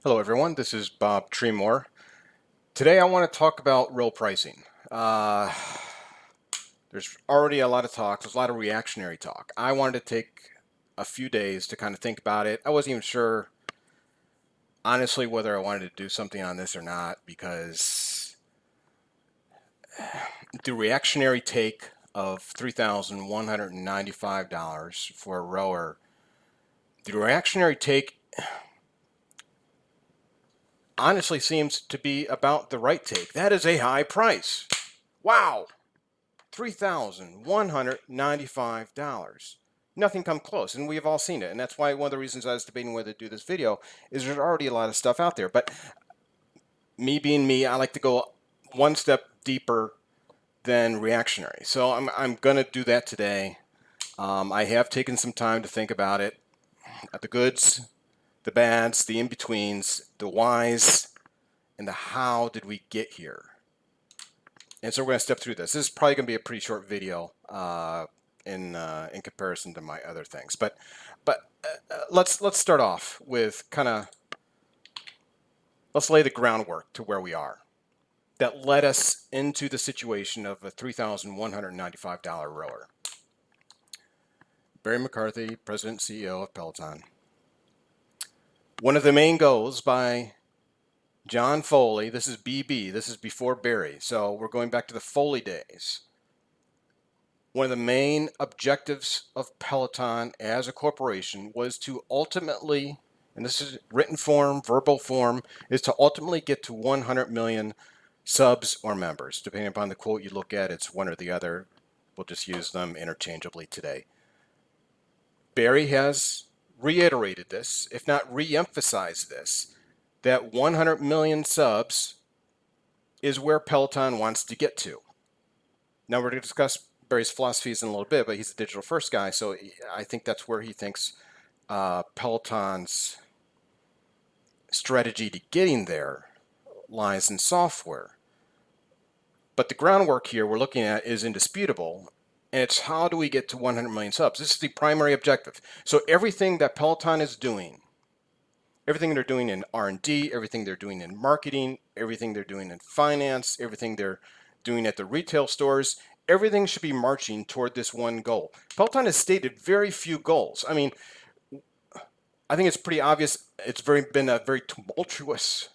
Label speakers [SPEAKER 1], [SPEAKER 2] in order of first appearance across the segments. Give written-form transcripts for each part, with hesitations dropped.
[SPEAKER 1] Hello everyone, this is Bob Treemore. Today I want to talk about row pricing. There's already a lot of talk, there's a lot of reactionary talk. I wanted to take a few days to kind of think about it. I wasn't even sure, honestly, whether I wanted to do something on this or not, because the reactionary take of $3,195 for a rower, the reactionary take honestly seems to be about the right take. That is a high price. Wow! $3,195. Nothing come close, and we've all seen it. And that's why one of the reasons I was debating whether to do this video is there's already a lot of stuff out there. But me being me, I like to go one step deeper than reactionary. So I'm going to do that today. I have taken some time to think about it. The goods, the bads, the in-betweens, the whys, and the how did we get here. And so we're going to step through this. This is probably going to be a pretty short video in comparison to my other things. But let's start off with let's lay the groundwork to where we are. That led us into the situation of a $3,195 rower. Barry McCarthy, President and CEO of Peloton. One of the main goals by John Foley, this is BB, this is before Barry, so we're going back to the Foley days. One of the main objectives of Peloton as a corporation was to ultimately, and this is written form, verbal form, is to ultimately get to 100 million subs or members. Depending upon the quote you look at, it's one or the other. We'll just use them interchangeably today. Barry has reiterated this, if not re-emphasized this, that 100 million subs is where Peloton wants to get to. Now we're going to discuss Barry's philosophies in a little bit, but he's a digital first guy, so I think that's where he thinks Peloton's strategy to getting there lies in software. But the groundwork here we're looking at is indisputable, and it's how do we get to 100 million subs? This is the primary objective. So everything that Peloton is doing, everything they're doing in R&D, everything they're doing in marketing, everything they're doing in finance, everything they're doing at the retail stores, everything should be marching toward this one goal. Peloton has stated very few goals. I mean, I think it's pretty obvious it's been a very tumultuous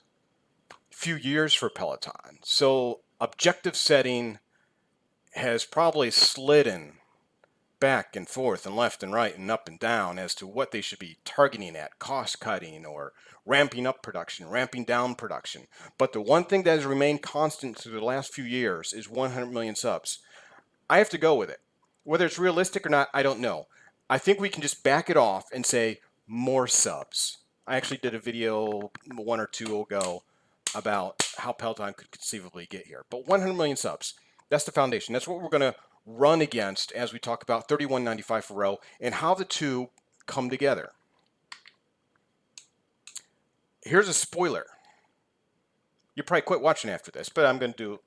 [SPEAKER 1] few years for Peloton. So objective setting has probably slidden back and forth and left and right and up and down as to what they should be targeting at, cost cutting or ramping up production, ramping down production. But the one thing that has remained constant through the last few years is 100 million subs. I have to go with it. Whether it's realistic or not, I don't know. I think we can just back it off and say more subs. I actually did a video 1 or 2 ago about how Peloton could conceivably get here. But 100 million subs, that's the foundation. That's what we're going to run against as we talk about $31.95 for row and how the two come together. Here's a spoiler. You probably quit watching after this, but I'm going to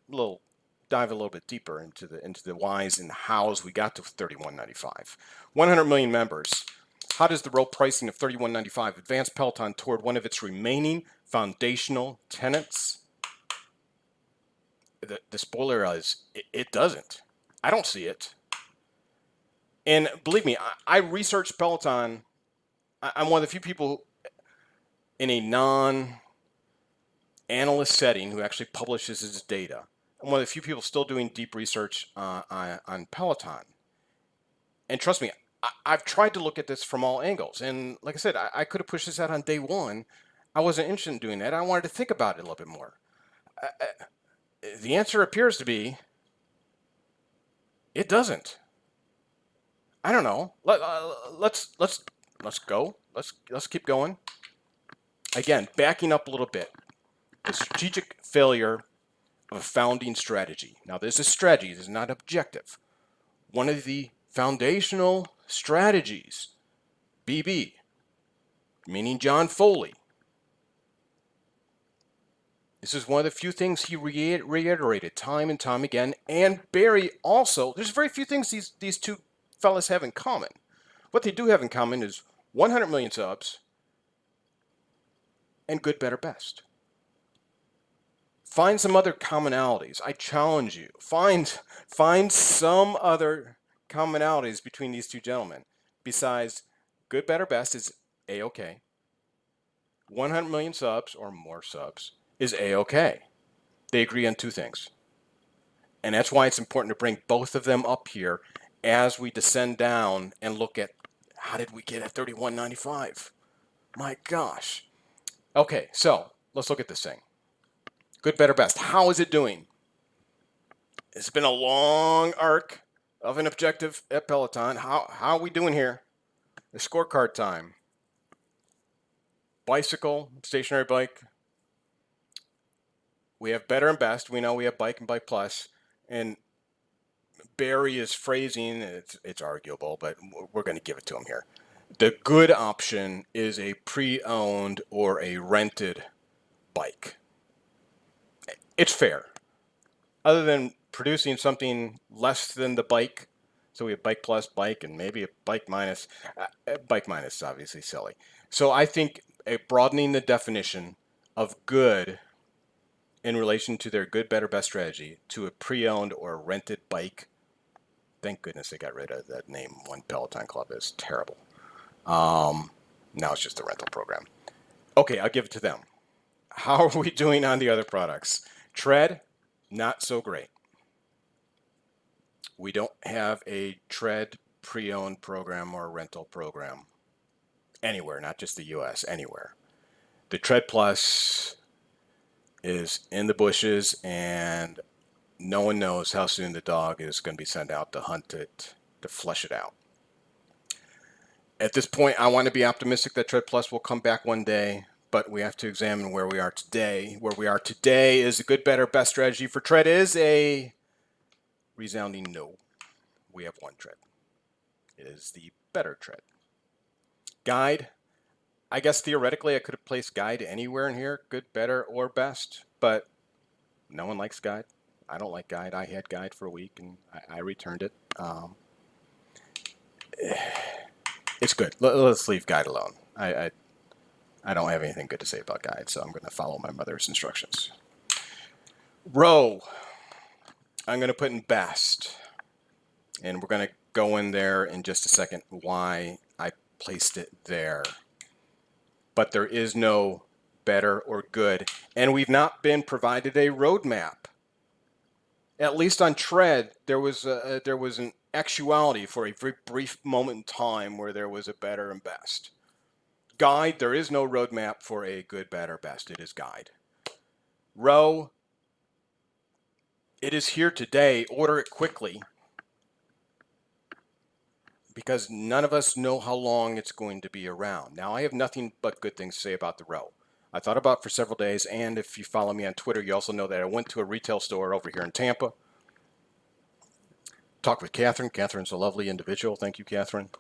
[SPEAKER 1] dive a little bit deeper into the whys and hows we got to $31.95. 100 million members. How does the row pricing of $31.95 advance Peloton toward one of its remaining foundational tenets? The spoiler is it doesn't. I don't see it. And believe me, I researched Peloton. I'm one of the few people in a non-analyst setting who actually publishes his data. I'm one of the few people still doing deep research on Peloton. And trust me, I've tried to look at this from all angles. And like I said, I could have pushed this out on day one. I wasn't interested in doing that. I wanted to think about it a little bit more. The answer appears to be, it doesn't. I don't know. Let's go. Let's keep going. Again, backing up a little bit. The strategic failure of a founding strategy. Now, this is strategy. This is not objective. One of the foundational strategies, BB, meaning John Foley. This is one of the few things he reiterated time and time again. And Barry also, there's very few things these two fellas have in common. What they do have in common is 100 million subs and good, better, best. Find some other commonalities. I challenge you. Find some other commonalities between these two gentlemen. Besides good, better, best is A-OK. 100 million subs or more subs is A-OK. They agree on two things. And that's why it's important to bring both of them up here as we descend down and look at how did we get at 31.95? My gosh. Okay, so let's look at this thing. Good, better, best. How is it doing? It's been a long arc of an objective at Peloton. How are we doing here? The scorecard time. Bicycle, stationary bike. We have better and best. We know we have bike and bike plus. And Barry is phrasing, it's arguable, but we're going to give it to him here. The good option is a pre-owned or a rented bike. It's fair. Other than producing something less than the bike, so we have bike plus, bike, and maybe a bike minus. Bike minus is obviously silly. So I think broadening the definition of good in relation to their good, better, best strategy to a pre-owned or rented bike. Thank goodness they got rid of that name. One Peloton Club is terrible. Now it's just a rental program. Okay, I'll give it to them. How are we doing on the other products? Tread, not so great. We don't have a Tread pre-owned program or rental program anywhere, not just the US, anywhere. The Tread Plus is in the bushes, and no one knows how soon the dog is going to be sent out to hunt it, to flesh it out. At this point, I want to be optimistic that Tread Plus will come back one day, but we have to examine where we are today. Where we are today is a good, better, best strategy for Tread is a resounding no. We have one Tread. It is the better Tread. Guide, I guess theoretically I could have placed Guide anywhere in here, good, better, or best, but no one likes Guide. I don't like Guide. I had Guide for a week and I returned it. It's good. Let's leave Guide alone. I don't have anything good to say about Guide, so I'm going to follow my mother's instructions. Row, I'm going to put in best, and we're going to go in there in just a second why I placed it there. But there is no better or good, and we've not been provided a roadmap. At least on Tread, there was an actuality for a very brief moment in time where there was a better and best. Guide, there is no roadmap for a good, better, best. It is Guide. Row, it is here today. Order it quickly because none of us know how long it's going to be around. Now, I have nothing but good things to say about the Row. I thought about it for several days, and if you follow me on Twitter, you also know that I went to a retail store over here in Tampa. Talked with Catherine. Catherine's a lovely individual. Thank you, Catherine.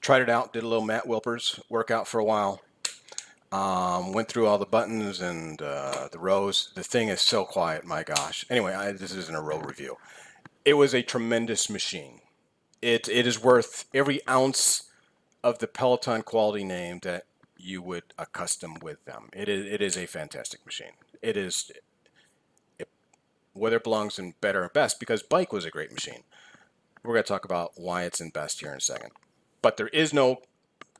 [SPEAKER 1] Tried it out, did a little Matt Wilpers workout for a while. Went through all the buttons and the rows. The thing is so quiet, my gosh. Anyway, this isn't a Row review. It was a tremendous machine. It is worth every ounce of the Peloton quality name that you would accustom with them. It is a fantastic machine. Whether it belongs in better or best, because Bike was a great machine. We're going to talk about why it's in best here in a second. But there is no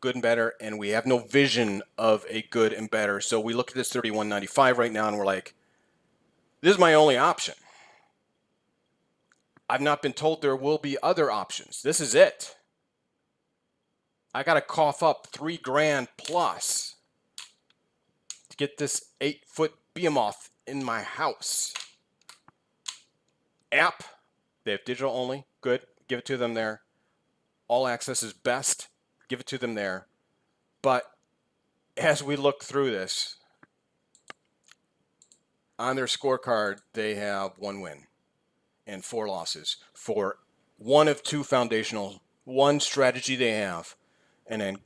[SPEAKER 1] good and better, and we have no vision of a good and better. So we look at this 31.95 right now, and we're like, this is my only option. I've not been told there will be other options. This is it. I got to cough up $3,000 plus to get this 8-foot behemoth in my house. App, they have digital only. Good. Give it to them there. All access is best. Give it to them there. But as we look through this, on their scorecard, they have 1 win and 4 losses for one of 2 foundational, one strategy they have, and then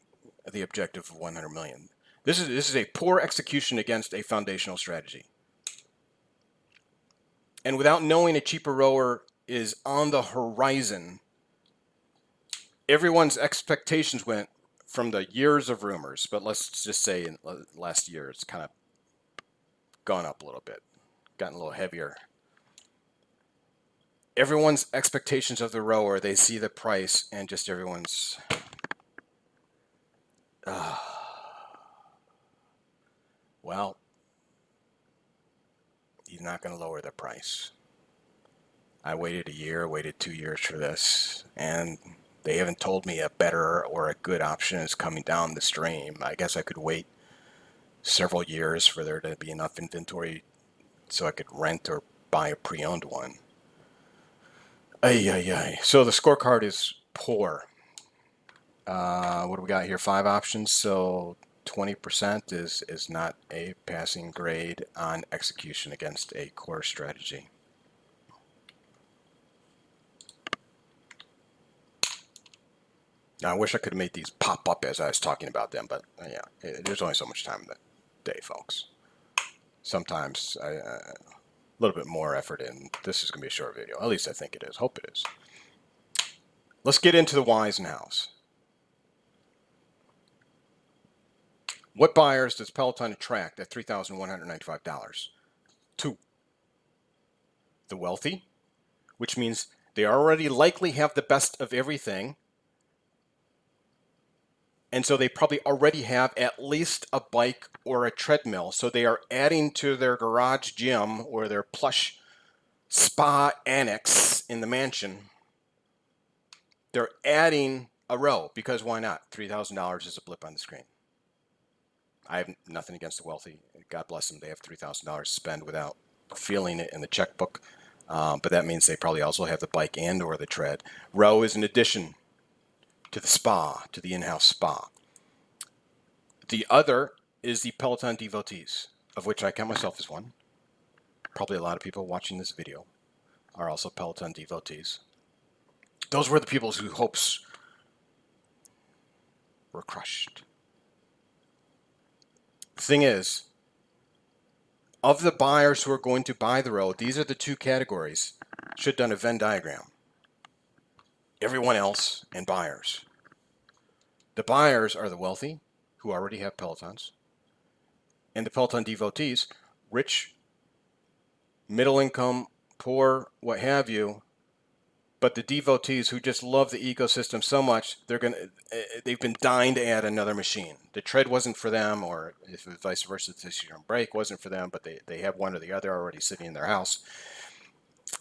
[SPEAKER 1] the objective of 100 million. This is a poor execution against a foundational strategy. And without knowing a cheaper rower is on the horizon, everyone's expectations went from the years of rumors, but let's just say in last year it's kind of gone up a little bit, gotten a little heavier. Everyone's expectations of the Row are they see the price and just everyone's, well, he's not going to lower the price. I waited a year, waited 2 years for this, and they haven't told me a better or a good option is coming down the stream. I guess I could wait several years for there to be enough inventory so I could rent or buy a pre-owned one. Ay, ay, ay. So the scorecard is poor. What do we got here? 5 options. So 20% is not a passing grade on execution against a core strategy. Now, I wish I could have made these pop up as I was talking about them, but yeah, there's only so much time in the day, folks. Sometimes a little bit more effort in. This is going to be a short video. At least I think it is. Hope it is. Let's get into the whys and hows. What buyers does Peloton attract at $3,195? 2. The wealthy, which means they already likely have the best of everything. And so they probably already have at least a bike or a treadmill. So they are adding to their garage gym or their plush spa annex in the mansion. They're adding a row because why not? $3,000 is a blip on the screen. I have nothing against the wealthy. God bless them. They have $3,000 to spend without feeling it in the checkbook. But that means they probably also have the bike and or the tread. Row is an addition to the spa, to the in-house spa. The other is the Peloton devotees, of which I count myself as one. Probably a lot of people watching this video are also Peloton devotees. Those were the people whose hopes were crushed. The thing is, of the buyers who are going to buy the Row, these are the 2 categories. Should have done a Venn diagram. Everyone else and buyers. The buyers are the wealthy, who already have Pelotons, and the Peloton devotees, rich, middle income, poor, what have you. But the devotees who just love the ecosystem so much, they've been dying to add another machine. The tread wasn't for them, or if vice versa, the decision break wasn't for them, but they have one or the other already sitting in their house.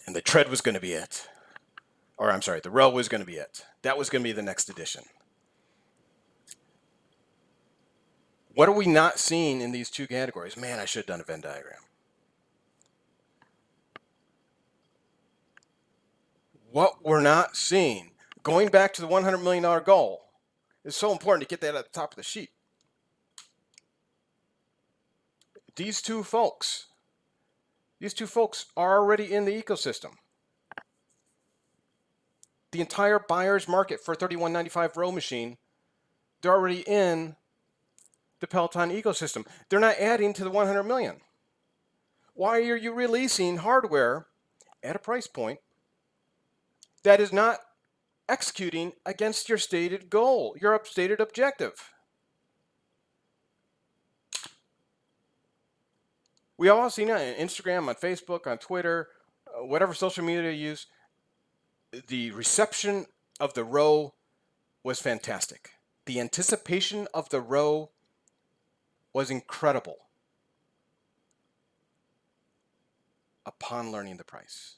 [SPEAKER 1] And the tread was going to be it. Or I'm sorry, the Row was going to be it. That was going to be the next edition. What are we not seeing in these 2 categories? Man, I should have done a Venn diagram. What we're not seeing, going back to the $100 million goal, is so important to get that at the top of the sheet. These two folks are already in the ecosystem. The entire buyer's market for a $31.95 Row machine, they're already in the Peloton ecosystem. They're not adding to the 100 million. Why are you releasing hardware at a price point that is not executing against your stated goal, your stated objective? We all seen it on Instagram, on Facebook, on Twitter, whatever social media you use. The reception of the Row was fantastic. The anticipation of the Row was incredible upon learning the price.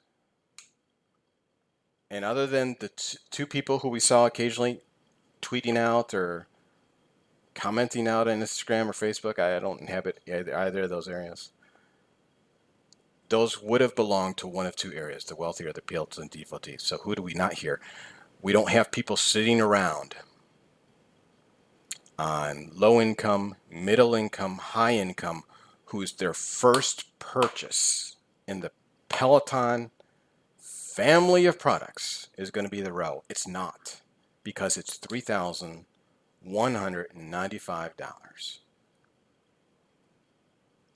[SPEAKER 1] And other than the 2 people who we saw occasionally tweeting out or commenting out on Instagram or Facebook, I don't inhabit either of those areas. Those would have belonged to one of 2 areas, the wealthy or the Peloton devotees. So who do we not hear? We don't have people sitting around on low income, middle income, high income, who's their first purchase in the Peloton family of products is going to be the Row. It's not, because it's $3,195.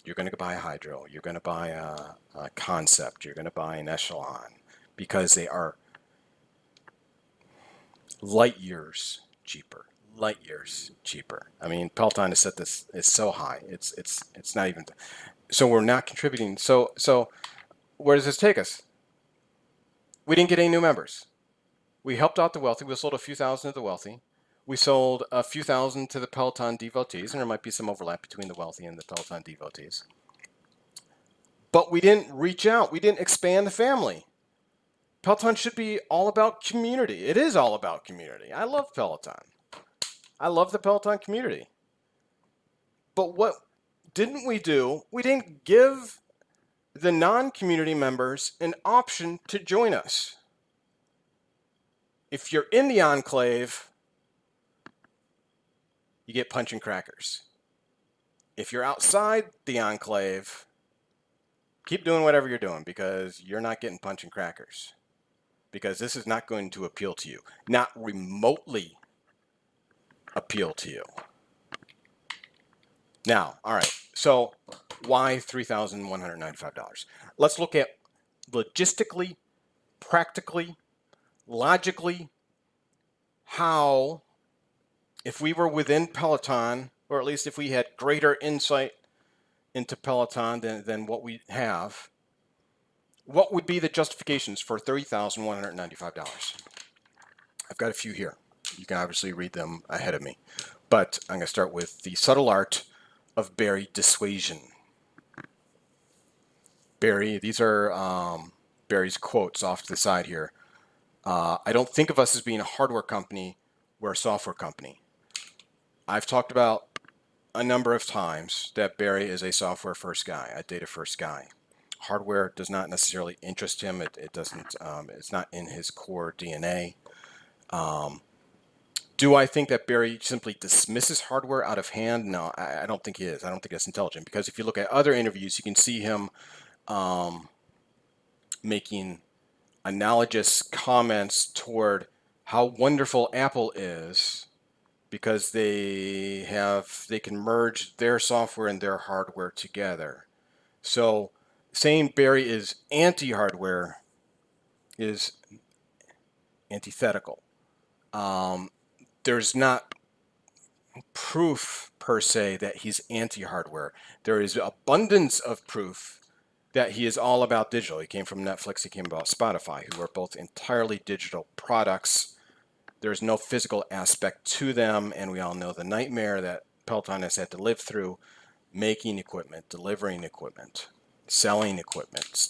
[SPEAKER 1] You're going to buy a Hydro. You're going to buy a Concept. You're going to buy an Echelon, because they are light years cheaper. light years cheaper. I mean, Peloton has set this is so high. It's not even. So we're not contributing. So where does this take us? We didn't get any new members. We helped out the wealthy. We sold a few thousand to the wealthy. We sold a few thousand to the Peloton devotees, and there might be some overlap between the wealthy and the Peloton devotees. But we didn't reach out. We didn't expand the family. Peloton should be all about community. It is all about community. I love Peloton. I love the Peloton community. But what didn't we do? We didn't give the non-community members an option to join us. If you're in the enclave, you get punch and crackers. If you're outside the enclave, keep doing whatever you're doing because you're not getting punch and crackers. Because this is not going to appeal to you. Not remotely appeal to you. Now, all right, so why $3,195? Let's look at logistically, practically, logically, how, if we were within Peloton, or at least if we had greater insight into Peloton than what we have, what would be the justifications for $30,195? I've got a few here. You can obviously read them ahead of me. But I'm going to start with the subtle art of Barry dissuasion. Barry, these are Barry's quotes off to the side here. I don't think of us as being a hardware company. We're a software company. I've talked about a number of times that Barry is a software first guy, a data first guy. Hardware does not necessarily interest him. It doesn't. It's not in his core DNA. Do I think that Barry simply dismisses hardware out of hand? No, I don't think he is. I don't think that's intelligent because if you look at other interviews, you can see him making analogous comments toward how wonderful Apple is because they can merge their software and their hardware together. So saying Barry is anti-hardware is antithetical. There's not proof per se that he's anti-hardware. There is abundance of proof that he is all about digital. He came from Netflix, he came about Spotify, who are both entirely digital products. There's no physical aspect to them, and we all know the nightmare that Peloton has had to live through making equipment, delivering equipment, selling equipment.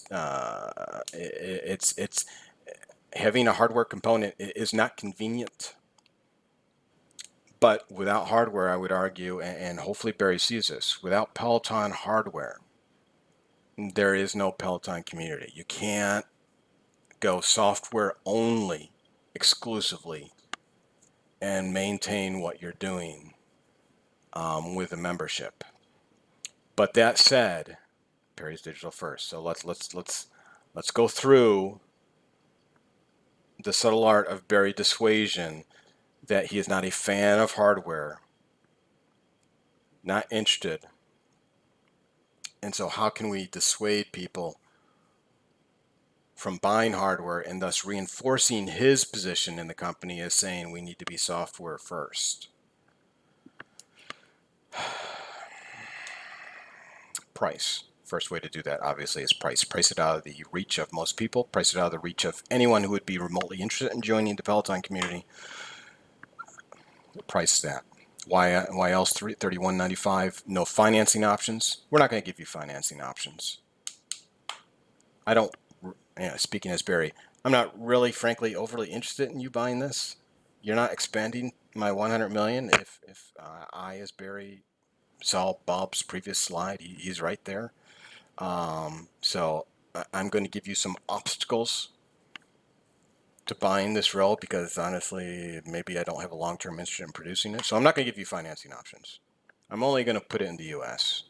[SPEAKER 1] It's having a hardware component is not convenient. But without hardware, I would argue, and hopefully Barry sees this, without Peloton hardware, there is no Peloton community. You can't go software only exclusively and maintain what you're doing with a membership. But that said, Barry's digital first. So let's go through the subtle art of Barry dissuasion that he is not a fan of hardware, not interested. And so how can we dissuade people from buying hardware and thus reinforcing his position in the company as saying we need to be software first? Price. First way to do that obviously is price. Price it out of the reach of most people. Price it out of the reach of anyone who would be remotely interested in joining the Peloton community. Price that. Why else $31.95? No financing options. We're not going to give you financing options. I don't, speaking as Barry, I'm not really, frankly, overly interested in you buying this. You're not expanding my 100 million. If I, as Barry, saw Bob's previous slide, he's right there. So I'm going to give you some obstacles to buying this row because honestly, maybe I don't have a long-term interest in producing it. So I'm not going to give you financing options. I'm only going to put it in the U.S.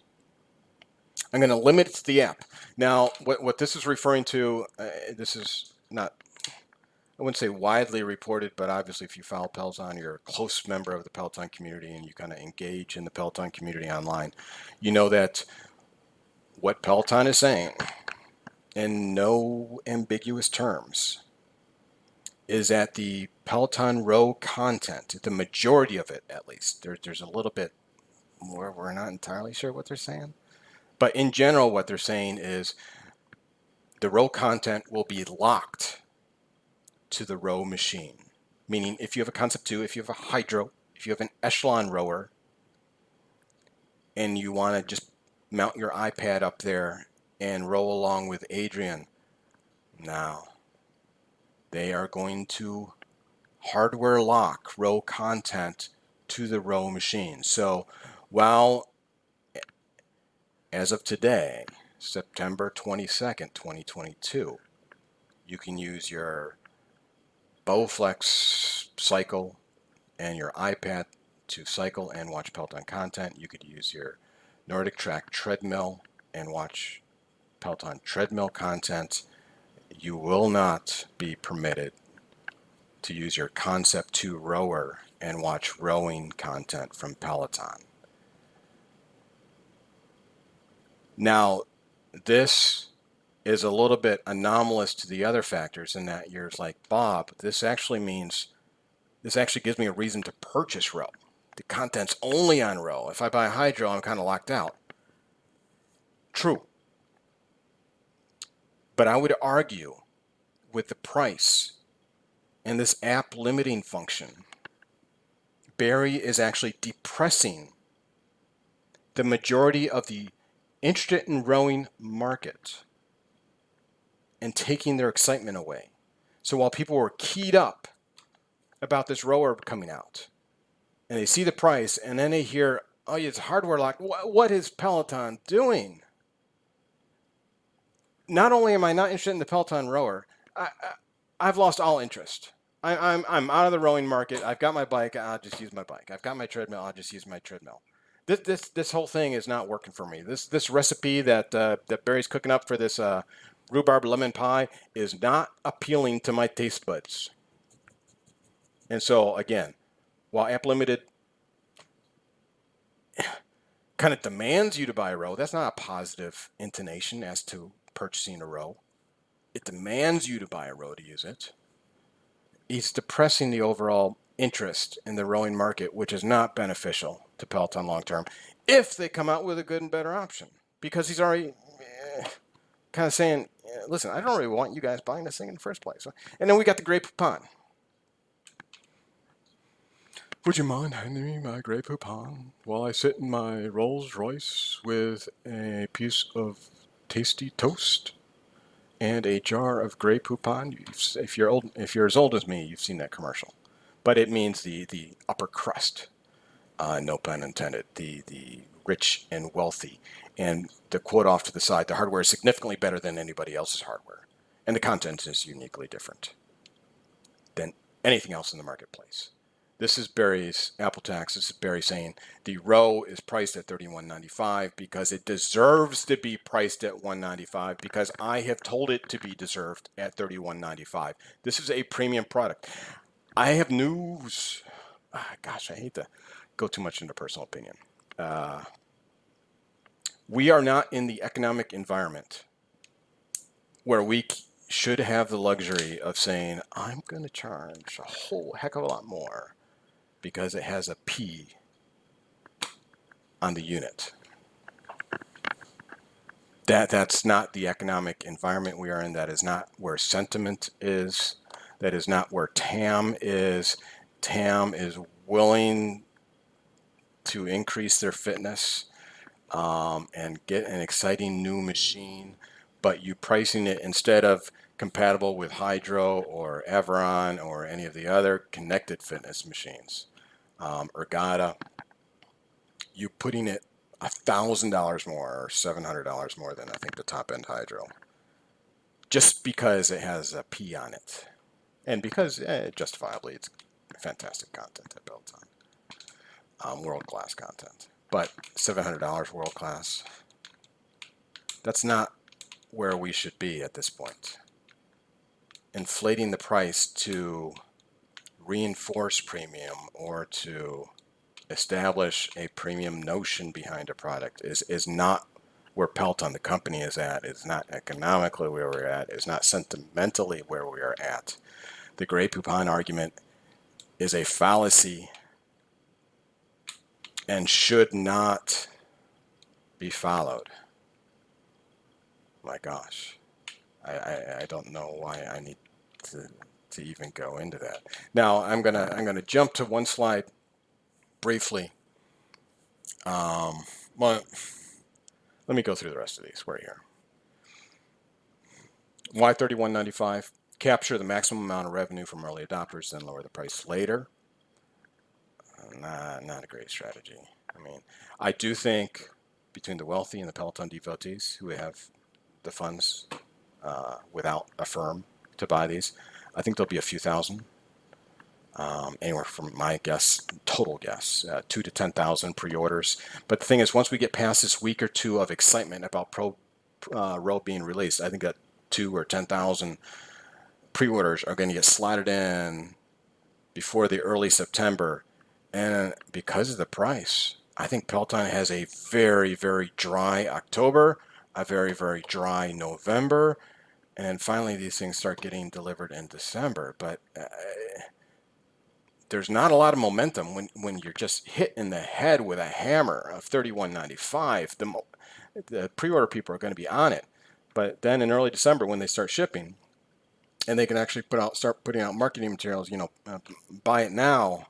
[SPEAKER 1] I'm going to limit it to the app. Now, what this is referring to, this is not, I wouldn't say widely reported, but obviously if you follow Peloton, you're a close member of the Peloton community and you kind of engage in the Peloton community online. You know that what Peloton is saying in no ambiguous terms is that the Peloton Row content, the majority of it at least, there's a little bit more, we're not entirely sure what they're saying, but in general what they're saying is the Row content will be locked to the Row machine. Meaning if you have a Concept 2, if you have a Hydro, if you have an Echelon rower, and you want to just mount your iPad up there and roll along with Adrian, now they are going to hardware lock Row content to the Row machine. So while as of today, September 22nd, 2022, you can use your Bowflex cycle and your iPad to cycle and watch Peloton content. You could use your Nordic Track treadmill and watch Peloton treadmill content. You will not be permitted to use your Concept 2 rower and watch rowing content from Peloton. Now, this is a little bit anomalous to the other factors in that you're like, Bob, this actually gives me a reason to purchase Row. The content's only on Row. If I buy Hydro, I'm kind of locked out. True. But I would argue with the price and this app limiting function, Barry is actually depressing the majority of the interested in rowing market and taking their excitement away. So while people were keyed up about this rower coming out, and they see the price, and then they hear, oh, it's hardware locked. What is Peloton doing? Not only am I not interested in the Peloton rower, I've lost all interest. I'm out of the rowing market. I've got my bike. I'll just use my bike. I've got my treadmill. I'll just use my treadmill. This whole thing is not working for me. This recipe that Barry's cooking up for this rhubarb lemon pie is not appealing to my taste buds. And so again, while App Limited kind of demands you to buy a row, that's not a positive intonation as to purchasing a row. It demands you to buy a row to use it. He's depressing the overall interest in the rowing market, which is not beneficial to Peloton long term if they come out with a good and better option. Because he's already kind of saying, listen, I don't really want you guys buying this thing in the first place. And then we got the Grey Poupon. Would you mind handing me my Grey Poupon while I sit in my Rolls Royce with a piece of tasty toast and a jar of Grey Poupon? If you're as old as me, you've seen that commercial. But it means the upper crust, no pun intended, the rich and wealthy. And the quote off to the side, the hardware is significantly better than anybody else's hardware. And the content is uniquely different than anything else in the marketplace. This is Barry's Apple Tax. This is Barry saying the row is priced at $31.95 because it deserves to be priced at $195 because I have told it to be deserved at $31.95. This is a premium product. I have news. Gosh, I hate to go too much into personal opinion. We are not in the economic environment where we should have the luxury of saying, I'm going to charge a whole heck of a lot more because it has a P on the unit. That's not the economic environment we are in. That is not where sentiment is. That is not where TAM is. TAM is willing to increase their fitness and get an exciting new machine, but you pricing it instead of compatible with Hydro or Everon or any of the other connected fitness machines. Ergata, you putting it $1,000 more or $700 more than I think the top end Hydro, just because it has a P on it, and because justifiably it's fantastic content at Peloton, world class content. But $700 world class, that's not where we should be at this point. Inflating the price to reinforce premium or to establish a premium notion behind a product is not where Peloton, the company, is at. It's not economically where we're at. It's not sentimentally where we are at. The gray coupon argument is a fallacy and should not be followed. My gosh, I don't know why I need to even go into that. Now I'm gonna jump to one slide briefly. Well, let me go through the rest of these. We're here. Why 31.95? Capture the maximum amount of revenue from early adopters, then lower the price later. Not a great strategy. I mean, I do think between the wealthy and the Peloton devotees who have the funds without a firm to buy these, I think there'll be a few thousand. Anywhere from my guess, total guess, 2 to 10,000 pre-orders. But the thing is, once we get past this week or two of excitement about Row being released, I think that 2 or 10,000 pre-orders are going to get slotted in before the early September. And because of the price, I think Peloton has a very, very dry October, a very, very dry November, and finally these things start getting delivered in December. But there's not a lot of momentum when you're just hit in the head with a hammer of $31.95. The pre-order people are going to be on it. But then in early December, when they start shipping, and they can actually start putting out marketing materials, buy it now.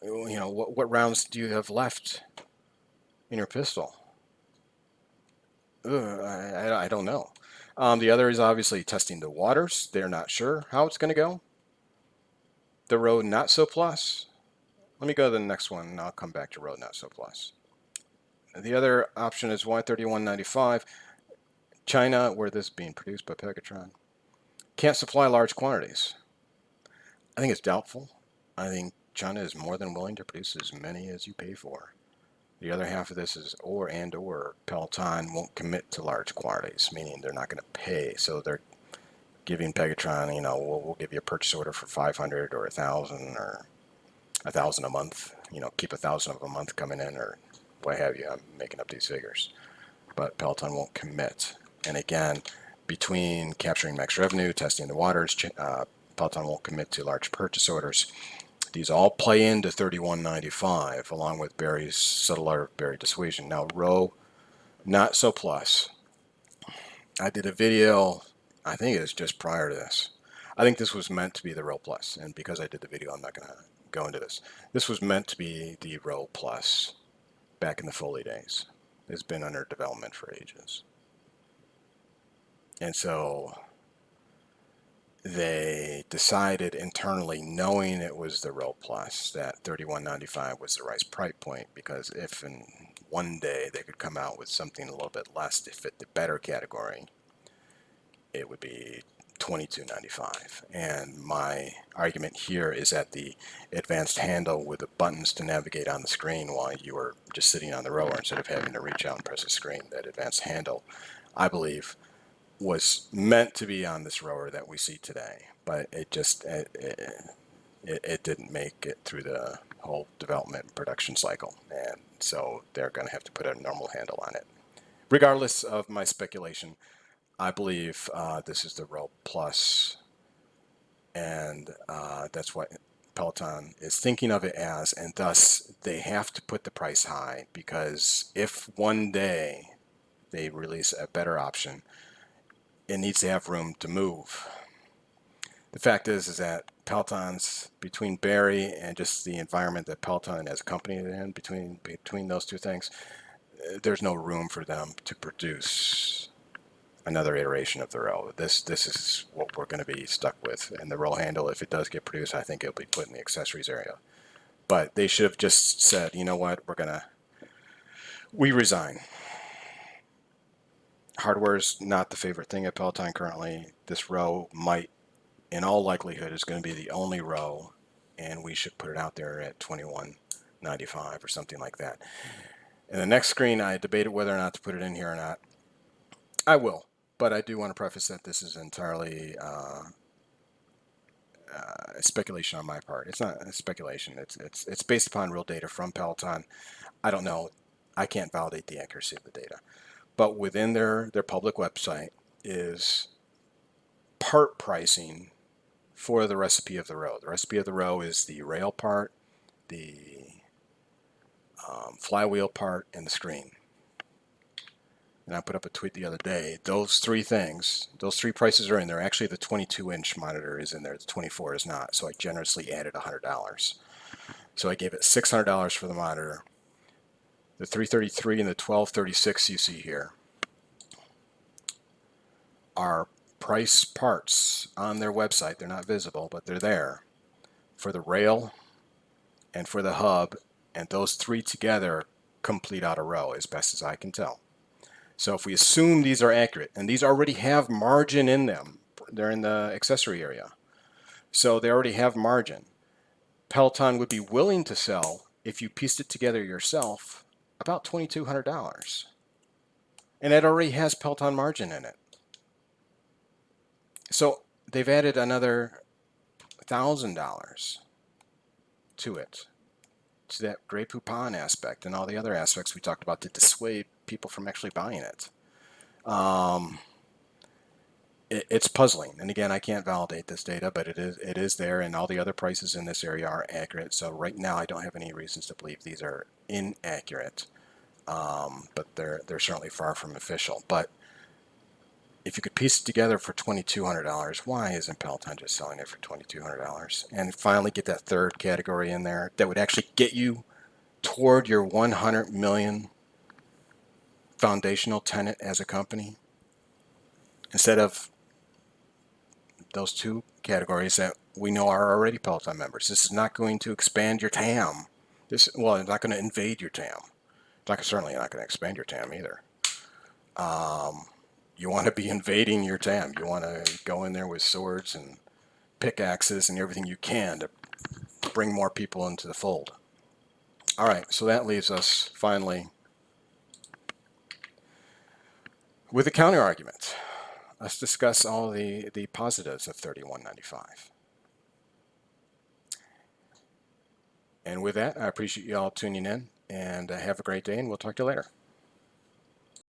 [SPEAKER 1] What rounds do you have left in your pistol? I don't know. The other is obviously testing the waters. They're not sure how it's going to go. The Row Not So Plus. Let me go to the next one, and I'll come back to Row Not So Plus. The other option is Y31.95. China, where this is being produced by Pegatron, can't supply large quantities. I think it's doubtful. I think China is more than willing to produce as many as you pay for. The other half of this is or Peloton won't commit to large quantities, meaning they're not going to pay. So they're giving Pegatron, we'll give you a purchase order for 500 or 1,000 or 1,000 a month. Keep 1,000 of a month coming in or what have you. I'm making up these figures. But Peloton won't commit. And again, between capturing max revenue, testing the waters, Peloton won't commit to large purchase orders. These all play into 31.95 along with Barry's subtle art of Barry dissuasion. Now, Row Not So Plus. I did a video, I think it was just prior to this. I think this was meant to be the Row Plus, and because I did the video, I'm not going to go into this. This was meant to be the Row Plus back in the Foley days. It's been under development for ages. And so they decided internally, knowing it was the Row Plus, that 31.95 was the right price point, because if in one day they could come out with something a little bit less to fit the better category, it would be 22.95. And my argument here is that the advanced handle with the buttons to navigate on the screen while you are just sitting on the rower instead of having to reach out and press a screen, that advanced handle, I believe, was meant to be on this rower that we see today, but it didn't make it through the whole development and production cycle, and so they're going to have to put a normal handle on it. Regardless of my speculation, I believe this is the Row Plus, and that's what Peloton is thinking of it as, and thus they have to put the price high, because if one day they release a better option, it needs to have room to move. The fact is that Peloton's, between Barry and just the environment that Peloton as a company is in, between those two things, there's no room for them to produce another iteration of the Row. This is what we're going to be stuck with. And the Row handle, if it does get produced, I think it'll be put in the accessories area. But they should have just said, you know what, we resign. Hardware's not the favorite thing at Peloton currently. This Row might, in all likelihood, is going to be the only Row, and we should put it out there at $21.95 or something like that. And the next screen, I debated whether or not to put it in here or not. I will, but I do want to preface that this is entirely speculation on my part. It's not speculation. It's based upon real data from Peloton. I don't know. I can't validate the accuracy of the data. But within their public website, is part pricing for the recipe of the row. The recipe of the row is the rail part, the flywheel part, and the screen. And I put up a tweet the other day. Those three things, those three prices are in there. Actually, the 22-inch monitor is in there. The 24 is not. So I generously added $100. So I gave it $600 for the monitor. The 333 and the 1236 you see here are price parts on their website. They're not visible, but they're there for the rail and for the hub. And those three together complete out a row as best as I can tell. So if we assume these are accurate, and these already have margin in them, they're in the accessory area, so they already have margin. Peloton would be willing to sell, if you pieced it together yourself, about $2,200. And it already has Peloton margin in it. So they've added another $1,000 to it, to that Grey Poupon aspect and all the other aspects we talked about to dissuade people from actually buying it. It's puzzling. And again, I can't validate this data, but it is there, and all the other prices in this area are accurate. So right now, I don't have any reasons to believe these are inaccurate, but they're certainly far from official. But if you could piece it together for $2,200, why isn't Peloton just selling it for $2,200? And finally get that third category in there that would actually get you toward your 100 million foundational tenet as a company, instead of those two categories that we know are already Peloton members. This is not going to expand your TAM. It's not going to invade your TAM. It's certainly not going to expand your TAM either. You want to be invading your TAM. You want to go in there with swords and pickaxes and everything you can to bring more people into the fold. All right, so that leaves us finally with a counter argument. Let's discuss all the positives of $31.95. And with that, I appreciate you all tuning in, and have a great day, and we'll talk to you later.